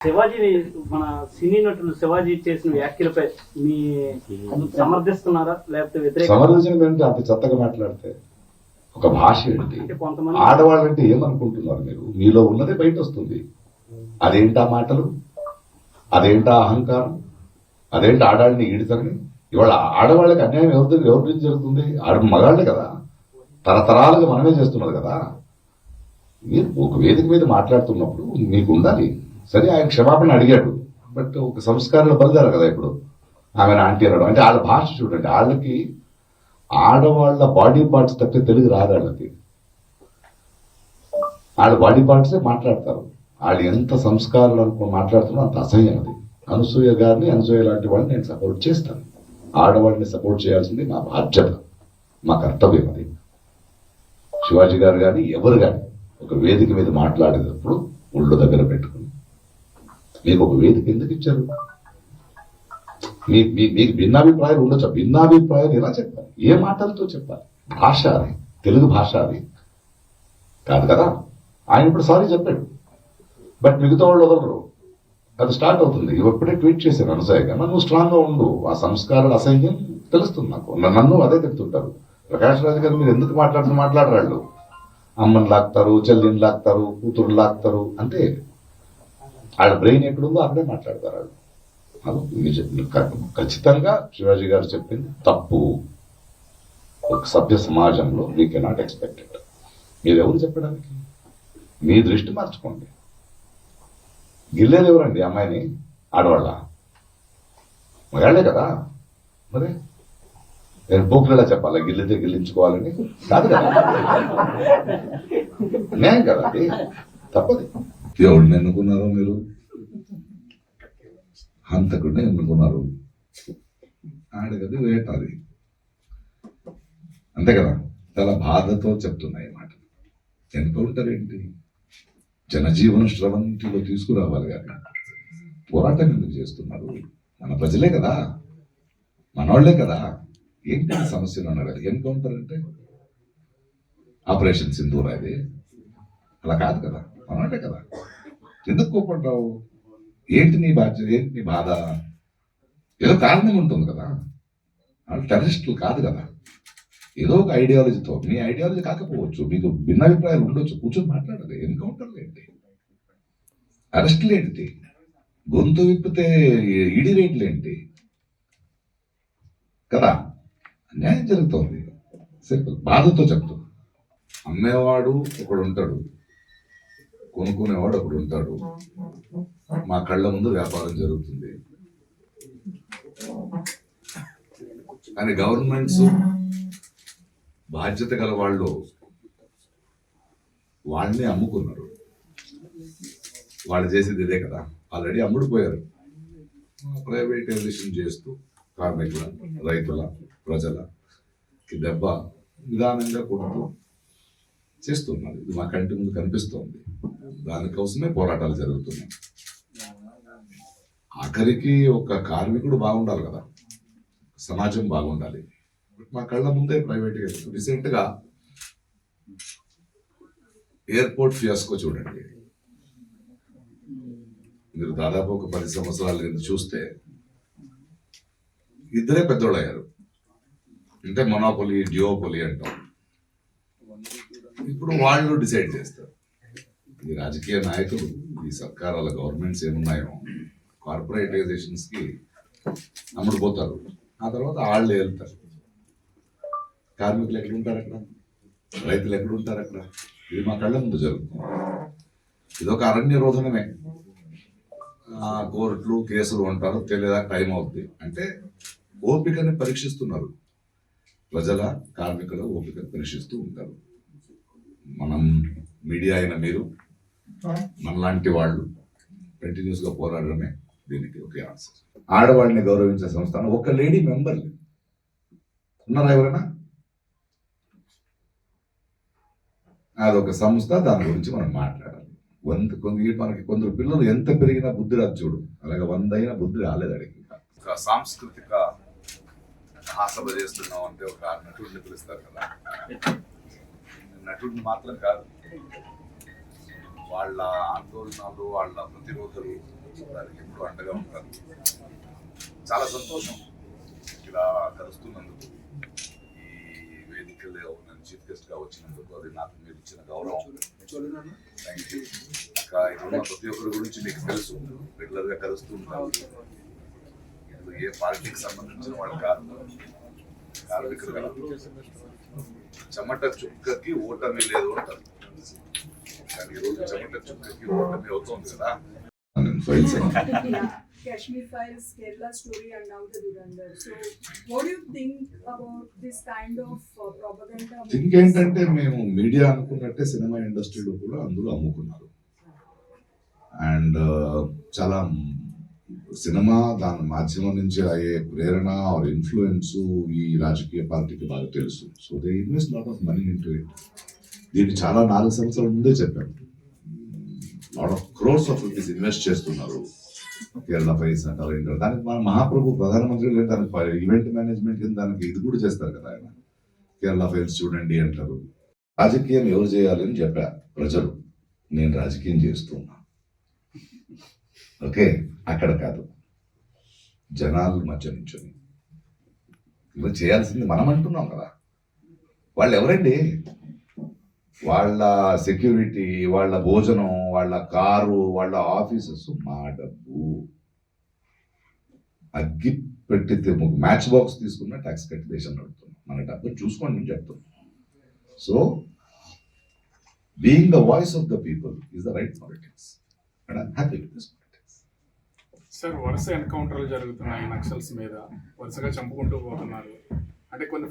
శివాజీని మన సినీ నటులు శివాజీ చేసిన వ్యాఖ్యలపై మీ సమర్థిస్తున్నారా లేకపోతే వ్యతిరేక? సమర్థించడం ఏంటి? అంత చెత్తగా మాట్లాడితే ఒక భాష ఏంటి? ఆడవాళ్ళంటే ఏమనుకుంటున్నారు మీరు? మీలో ఉన్నదే బయట వస్తుంది. అదేంటా మాటలు, అదేంటా అహంకారం, అదేంటి ఆడాళ్ళని ఈడుతారని. ఇవాళ ఆడవాళ్ళకి అన్యాయం ఎవరి నుంచి జరుగుతుంది? మగాళ్ళే కదా, తరతరాలుగా మనమే చేస్తున్నది కదా. మీరు ఒక వేదిక మీద మాట్లాడుతున్నప్పుడు మీకు ఉండాలి. సరే, ఆయన క్షమాపణ అడిగాడు, బట్ ఒక సంస్కారాలు బలిదారు కదా. ఇప్పుడు ఆమెను ఆంటీ అనడం అంటే వాళ్ళ భాష చూడండి. వాళ్ళకి ఆడవాళ్ళ బాడీ పార్ట్స్ తప్పితే తెలుగు రాదు వాళ్ళకి. వాళ్ళ బాడీ పార్ట్సే మాట్లాడతారు. వాళ్ళు ఎంత సంస్కారాలు అనుకుని మాట్లాడుతున్నా అంత అసహ్యం అది. అనసూయ గారిని, అనసూయ లాంటి వాళ్ళని నేను సపోర్ట్ చేస్తాను. ఆడవాళ్ళని సపోర్ట్ చేయాల్సింది మా బాధ్యత, మా కర్తవ్యం అది. శివాజీ గారు కానీ ఎవరు కానీ ఒక వేదిక మీద మాట్లాడేటప్పుడు ఒళ్ళు దగ్గర పెట్టుకుని, మీకు ఒక వేదిక ఎందుకు ఇచ్చారు? మీకు భిన్నాభిప్రాయాలు ఉండొచ్చు. భిన్నాభిప్రాయాలు ఎలా చెప్పాలి? ఏ మాటలతో చెప్పాలి? భాష అది, తెలుగు భాష అది కాదు కదా. ఆయన ఇప్పుడు సారీ చెప్పాడు, బట్ మిగతా వాళ్ళు వదలరు. అది స్టార్ట్ అవుతుంది. ఇప్పుడే ట్వీట్ చేశాను అనసూయగా, నువ్వు స్ట్రాంగ్ గా ఉండు. ఆ సంస్కారాల అసహ్యం తెలుస్తుంది నాకు. నన్ను అదే చెప్తుంటారు. ప్రకాష్ రాజు గారు మీరు ఎందుకు మాట్లాడరాళ్ళు? అమ్మని లాక్తారు, చెల్లిని లాక్తారు, కూతురు లాక్తారు. అంటే వాళ్ళ బ్రెయిన్ ఎక్కడుందో అక్కడే మాట్లాడతారు వాళ్ళు. ఖచ్చితంగా శివాజీ గారు చెప్పింది తప్పు. ఒక సభ్య సమాజంలో వీ కెనాట్ ఎక్స్పెక్ట్ ఇట్. మీరెవరు చెప్పడానికి? మీ దృష్టి మార్చుకోండి. గిల్లేది ఎవరండి అమ్మాయిని? ఆడవాళ్ళ? మగాళ్లే కదా. మరి నేను పోకులేలా చెప్పాలా గిల్లితే గిల్లించుకోవాలని? కాదు కదా, అన్యాయం కదా అది, తప్పది. దేవుడిని ఎన్నుకున్నారు మీరు, హంతకుడిని ఎన్నుకున్నారు. ఆడగది వేటాది, అంతే కదా. చాలా బాధతో చెప్తున్నాయి మాట. ఎన్నుకుంటారు ఏంటి? జనజీవన స్రవంతిలో తీసుకురావాలి కానీ పోరాటం ఎందుకు చేస్తున్నారు? మన ప్రజలే కదా, మనవాళ్లే కదా. ఏంటి సమస్యలు అన్నాడు. ఎన్కౌంటర్ అంటే ఆపరేషన్ సింధూర్ అది అలా కాదు కదా, మనవాళ్లే కదా. ఎందుకు కోపడ్డావు? ఏంటి నీ బాధ్యత? ఏంటి నీ బాధ? ఏదో కారణం ఉంటుంది కదా. వాళ్ళు టెర్రరిస్టులు కాదు కదా. ఏదో ఒక ఐడియాలజీతో, మీ ఐడియాలజీ కాకపోవచ్చు, మీకు భిన్నాభిప్రాయాలు ఉండొచ్చు, కూర్చొని మాట్లాడాలి. ఎన్కౌంటర్లు ఏంటి? అరెస్టులు ఏంటి? గొంతు విప్పితే ఈడీ రేట్లు ఏంటి కదా. అన్యాయం జరుగుతోంది. సింపుల్ బాధతో చెప్తూ. అమ్మేవాడు ఒకడు ఉంటాడు, కొనుక్కునేవాడు ఒకడు ఉంటాడు. మా కళ్ళ ముందు వ్యాపారం జరుగుతుంది. కానీ గవర్నమెంట్స్ బాధ్యత గల వాళ్ళు వాళ్ళని అమ్ముకున్నారు. వాళ్ళు చేసేది ఇదే కదా. ఆల్రెడీ అమ్ముడుపోయారు. ప్రైవేటైజేషన్ చేస్తూ కార్మికుల, రైతుల, ప్రజలకి దెబ్బ నిదానంగా కొడుతూ చేస్తున్నారు. ఇది మా కంటి ముందు కనిపిస్తోంది. దానికోసమే పోరాటాలు జరుగుతున్నాయి. ఆఖరికి ఒక కార్మికుడు బాగుండాలి కదా, సమాజం బాగుండాలి. మా కళ్ళ ముందే ప్రైవేటైజేషన్. రీసెంట్ గా ఎయిర్పోర్ట్ ఫియాస్కో చూడండి. మీరు దాదాపు ఒక 10 సంవత్సరాల కింద చూస్తే ఇద్దరే పెద్దోళ్ళు అయ్యారు. అంటే మొనోపొలి, డ్యూఓపొలి అంటాం. ఇప్పుడు వాళ్ళు డిసైడ్ చేస్తారు. ఈ రాజకీయ నాయకులు, ఈ సర్కారాల గవర్నమెంట్స్ ఏమున్నాయో కార్పొరేటైజేషన్స్ కి అమ్ముడుపోతారు. ఆ తర్వాత వాళ్ళు వెళ్తారు. కార్మికులు ఎక్కడుంటారు అక్కడ? రైతులు ఎక్కడుంటారు అక్కడ? ఇది మా కళ్ళ ముందు జరుగుతుంది. ఇదొక అరణ్య రోధనమే. కోర్టులు, కేసులు అంటారు, తెలియదా టైం అవుతుంది. అంటే ఓపికని పరీక్షిస్తున్నారు. ప్రజల, కార్మికుల ఓపికను పరీక్షిస్తూ ఉంటారు. మనం మీడియా అయిన మీరు, మనలాంటి వాళ్ళు కంటిన్యూస్ గా పోరాడమే దీనికి ఒకే ఆన్సర్. ఆడవాళ్ళని గౌరవించే సంస్థ ఒక లేడీ మెంబర్ ఉన్నారా ఎవరైనా? అదొక సంస్థ. దాని గురించి మనం మాట్లాడాలి. మనకి కొందరు పిల్లలు ఎంత పెరిగినా బుద్ధి రాదు చూడు, అలాగే 100 అయినా బుద్ధి రాలేదు అడిగి. ఒక సాంస్కృతిక మహాసభ చేస్తున్నాం అంటే ఒక నటుడిని పిలుస్తారు కదా. నటుడిని మాత్రం కాదు, వాళ్ళ ఆందోళనలు, వాళ్ళ ప్రతిరోధులు, దానికి ఎప్పుడు అండగా ఉంటారు. చాలా సంతోషం ఇలా కలుస్తున్నందుకు, ఈ వేదికలో నన్ను చీఫ్ గెస్ట్ గా వచ్చినందుకు. అది నాకు మీరు ఇచ్చిన గౌరవం. Thank you. ఇంకా ఇక్కడ ప్రతి ఒక్కరి గురించి మీకు తెలుసు, రెగ్యులర్ గా కలుస్తూ ఉంటాను. ఇందులో ఏ పార్టీకి సంబంధించిన వాళ్ళు కాదు, కార్మికులు కదా. చెమట చుక్కకి ఓటమి లేదు అంటారు, కానీ ఈరోజు చెమట చుక్కకి ఓటమి అవుతుంది కదా. Kashmir Files, Kerala story, and now the Durandar. So, what do you think about this kind of propaganda? Think ఏంటంటే మేము మీడియా అనుకున్నట్టే సినిమా ఇండస్ట్రీలో కూడా అందరూ అమ్ముకున్నారు. అండ్ చాలా సినిమా దాని మాధ్యమం నుంచి అయ్యే ప్రేరణ ఆర్ ఇన్ఫ్లుయెన్స్ ఈ రాజకీయ పార్టీకి బాగా తెలుసు. So they invest lot of money into it. దీన్ని చాలా 4 సంవత్సరాల ముందే చెప్పాను. Lot of crores of rupees invest చేస్తున్నారు కేరళ ఫైల్స్ అంటారు. ఏంటారు దానికి మన మహాప్రభు ప్రధానమంత్రి లేదు, దానికి ఈవెంట్ మేనేజ్మెంట్ కింద దానికి ఇది కూడా చేస్తారు కదా ఆయన. కేరళ ఫైల్స్ చూడండి అంటారు. రాజకీయం ఎవరు చేయాలి అని చెప్పారు ప్రజలు. నేను రాజకీయం చేస్తున్నా. ఓకే, అక్కడ కాదు, జనాల మధ్య నుంచొని ఇలా చేయాల్సింది మనం అంటున్నాం కదా. వాళ్ళు ఎవరండి? వాళ్ళ సెక్యూరిటీ, వాళ్ళ భోజనం, వాళ్ళ కారు, వాళ్ళ ఆఫీసెస్ మా డబ్బు. అగ్గి పెట్టి మ్యాచ్ బాక్స్ తీసుకున్న ట్యాక్స్ కట్టి దేశం నడుపుతున్నాం. మన డబ్బుని చూసుకోండి అని చెప్తున్నాం. So being the voice of the people is the right politics and I'm happy with this politics. Sir, వరుస ఎన్కౌంటర్లు జరుగుతున్నాయి నక్సల్స్ మీద, వరుసగా చంపుకుంటూ పోతున్నారు. అంటే కొన్ని